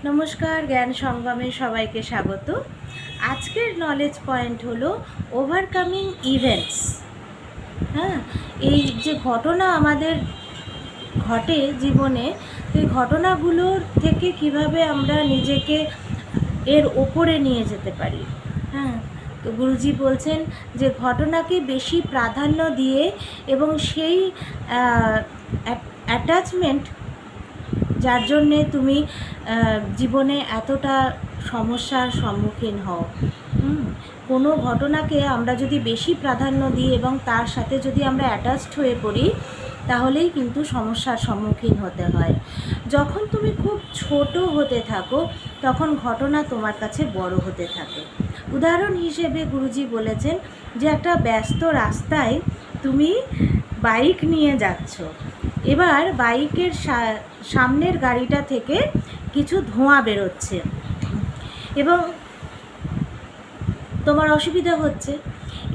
নমস্কার, জ্ঞান সঙ্গমে সবাইকে স্বাগত। আজকের নলেজ পয়েন্ট হলো ওভারকামিং ইভেন্টস। হ্যাঁ, এই যে ঘটনা আমাদের ঘটে জীবনে, এই ঘটনাগুলোর থেকে কিভাবে আমরা নিজেকে এর ওপরে নিয়ে যেতে পারি। হ্যাঁ, তো গুরুজি বলছেন যে ঘটনাকে বেশি প্রাধান্য দিয়ে এবং সেই অ্যাটাচমেন্ট যার জন্যে তুমি জীবনে এতটা সমস্যার সম্মুখীন হও। কোনো ঘটনাকে আমরা যদি বেশি প্রাধান্য দিই এবং তার সাথে যদি আমরা অ্যাটাচড হয়ে পড়ি, তাহলেই কিন্তু সমস্যার সম্মুখীন হতে হয়। যখন তুমি খুব ছোট হতে থাকো, তখন ঘটনা তোমার কাছে বড় হতে থাকে। উদাহরণ হিসেবে গুরুজি বলেছেন যে একটা ব্যস্ত রাস্তায় তুমি বাইক নিয়ে যাচ্ছ, এবার বাইকের সামনের গাড়িটা থেকে কিছু ধোঁয়া বেরোচ্ছে এবং তোমার অসুবিধা হচ্ছে।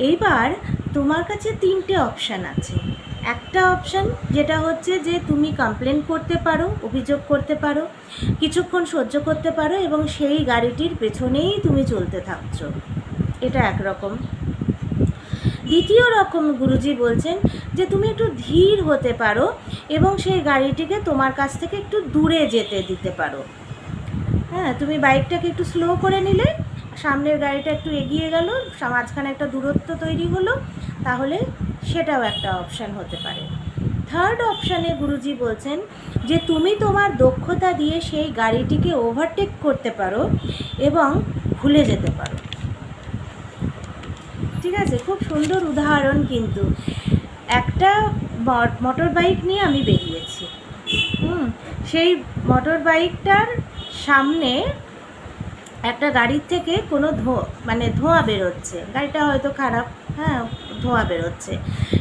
এইবার তোমার কাছে তিনটে অপশান আছে। একটা অপশান যেটা হচ্ছে যে তুমি কমপ্লেন করতে পারো, অভিযোগ করতে পারো, কিছুক্ষণ সহ্য করতে পারো এবং সেই গাড়িটির পেছনেই তুমি চলতে থাকছো, এটা একরকম। দ্বিতীয় রকম গুরুজি বলছেন যে তুমি একটু ধীর হতে পারো এবং সেই গাড়িটিকে তোমার কাছ থেকে একটু দূরে যেতে দিতে পারো। হ্যাঁ, তুমি বাইকটাকে একটু স্লো করে নিলে, সামনের গাড়িটা একটু এগিয়ে গেল, মাঝখানে একটা দূরত্ব তৈরি হলো, তাহলে সেটাও একটা অপশান হতে পারে। থার্ড অপশানে গুরুজি বলছেন যে তুমি তোমার দক্ষতা দিয়ে সেই গাড়িটিকে ওভারটেক করতে পারো এবং ভুলে যেতে পারো। ঠিক আছে, খুব সুন্দর উদাহরণ। কিন্তু একটা মোটর বাইক নিয়ে আমি বেরিয়েছি, সেই মোটর বাইকটার সামনে একটা গাড়ির থেকে কোনো ধোঁয়া বেরোচ্ছে, গাড়িটা হয়তো খারাপ, হ্যাঁ, ধোঁয়া বেরোচ্ছে,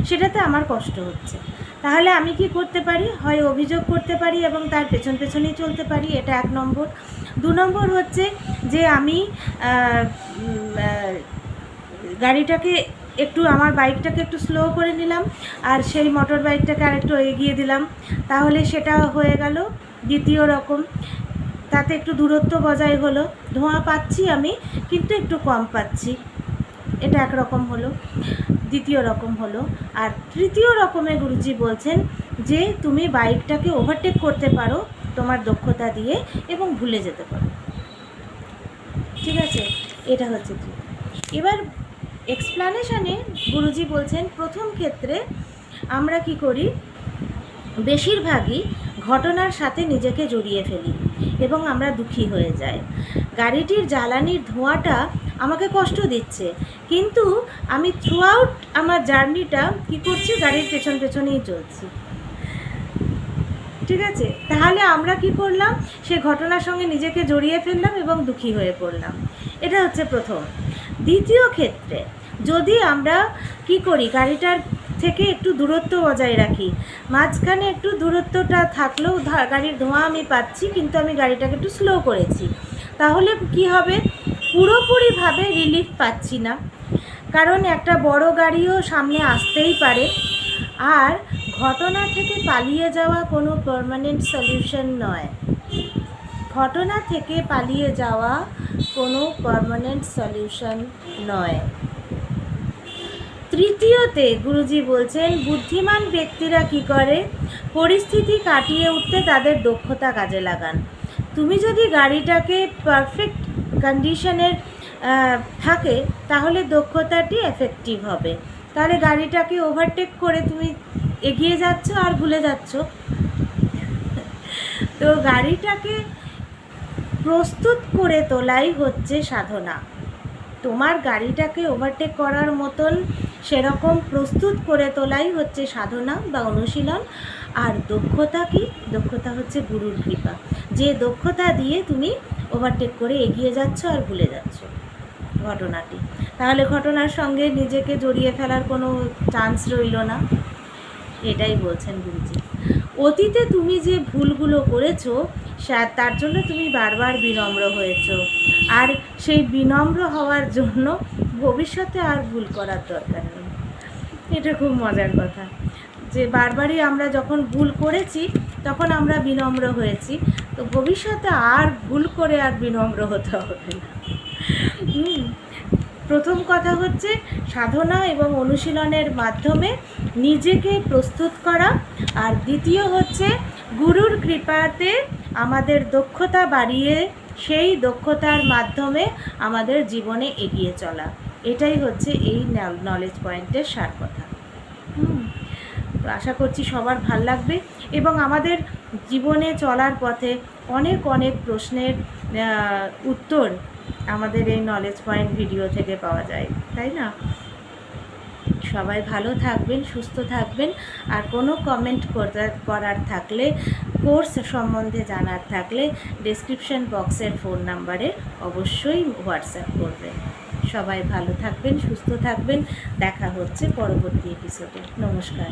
সেটাতে আমার কষ্ট হচ্ছে। তাহলে আমি কি করতে পারি? হয় অভিযোগ করতে পারি এবং তার পেছনেই চলতে পারি, এটা 1 নম্বর। 2 নম্বর হচ্ছে যে আমি গাড়িটাকে একটু, আমার বাইকটাকে একটু স্লো করে নিলাম আর সেই মোটর বাইকটাকে আরেকটু এগিয়ে দিলাম, তাহলে সেটা হয়ে গেল দ্বিতীয় রকম। তাতে একটু দূরত্ব বজায় হলো, ধোঁয়া পাচ্ছি আমি কিন্তু একটু কম পাচ্ছি, এটা একরকম হলো, দ্বিতীয় রকম হলো। আর তৃতীয় রকমে গুরুজি বলছেন যে তুমি বাইকটাকে ওভারটেক করতে পারো তোমার দক্ষতা দিয়ে এবং ভুলে যেতে পারো। ঠিক আছে, এটা হচ্ছে কি। এবার এক্সপ্লানেশানে গুরুজি বলছেন প্রথম ক্ষেত্রে আমরা কি করি, বেশিরভাগই ঘটনার সাথে নিজেকে জড়িয়ে ফেলি এবং আমরা দুঃখী হয়ে যাই। গাড়িটির জ্বালানির ধোঁয়াটা আমাকে কষ্ট দিচ্ছে, কিন্তু আমি থ্রু আউট আমার জার্নিটা কী করছি, গাড়ির পেছনেই চলছি। ঠিক আছে, তাহলে আমরা কি করলাম, সে ঘটনার সঙ্গে নিজেকে জড়িয়ে ফেললাম এবং দুঃখী হয়ে পড়লাম। এটা হচ্ছে প্রথম। দ্বিতীয় ক্ষেত্রে যদি আমরা কি করি, গাড়িটার থেকে একটু দূরত্ব বজায় রাখি, মাঝখানে একটু দূরত্বটা থাকলেও গাড়ির ধোঁয়া আমি পাচ্ছি কিন্তু আমি গাড়িটাকে একটু স্লো করেছি, তাহলে কি হবে, পুরোপুরিভাবে রিলিফ পাচ্ছি না, কারণ একটা বড় গাড়িও সামনে আসতেই পারে। আর ঘটনা থেকে পালিয়ে যাওয়া কোনো পার্মানেন্ট সলিউশন নয়, ঘটনা থেকে পালিয়ে যাওয়া কোনো পার্মানেন্ট সলিউশন নয়। তৃতীয়তে গুরুজি বলছেন বুদ্ধিমান ব্যক্তিরা কি করে, পরিস্থিতি কাটিয়ে উঠতে তাদের দক্ষতা কাজে লাগান। তুমি যদি গাড়িটাকে পারফেক্ট কন্ডিশনের থাকে, তাহলে দক্ষতাটি এফেক্টিভ হবে। তাহলে গাড়িটাকে ওভারটেক করে তুমি এগিয়ে যাচ্ছ আর ভুলে যাচ্ছ। তো গাড়িটাকে প্রস্তুত করে তোলাই হচ্ছে সাধনা। তোমার গাড়িটাকে ওভারটেক করার মতন সেরকম প্রস্তুত করে তোলাই হচ্ছে সাধনা বা অনুশীলন। আর দক্ষতা কি? দক্ষতা হচ্ছে গুরুর কৃপা, যে দক্ষতা দিয়ে তুমি ওভারটেক করে এগিয়ে যাচ্ছ আর ভুলে যাচ্ছ ঘটনাটি। তাহলে ঘটনার সঙ্গে নিজেকে জড়িয়ে ফেলার কোনো চান্স রইল না, এটাই বলছেন গুরুজি। অতীতে তুমি যে ভুলগুলো করেছো তার জন্য তুমি বারবার বিনম্র হয়েছো, আর সেই বিনম্র হওয়ার জন্য ভবিষ্যতে আর ভুল করার দরকার নেই। এটা খুব মজার কথা যে বারবারই আমরা যখন ভুল করেছি তখন আমরা বিনম্র হয়েছি। তো ভবিষ্যতে আর ভুল করে আর বিনম্র হতে হবে না। প্রথম কথা হচ্ছে সাধনা এবং অনুশীলনের মাধ্যমে নিজেকে প্রস্তুত করা, আর দ্বিতীয় হচ্ছে গুরুর কৃপাতে আমাদের দক্ষতা বাড়িয়ে সেই দক্ষতার মাধ্যমে আমাদের জীবনে এগিয়ে চলা। এটাই হচ্ছে এই নলেজ পয়েন্টের সার কথা। তো আশা করছি সবার ভাল লাগবে, এবং আমাদের জীবনে চলার পথে অনেক অনেক প্রশ্নের উত্তর আমাদের এই নলেজ পয়েন্ট ভিডিও থেকে পাওয়া যায়, তাই না? সবাই ভালো থাকবেন, সুস্থ থাকবেন। আর কোনো কমেন্ট করার থাকলে, কোর্স সম্বন্ধে জানার থাকলে ডেসক্রিপশন বক্সের ফোন নাম্বারে অবশ্যই হোয়াটসঅ্যাপ করবেন। সবাই ভালো থাকবেন, সুস্থ থাকবেন। দেখা হচ্ছে পরবর্তী এপিসোডে। নমস্কার।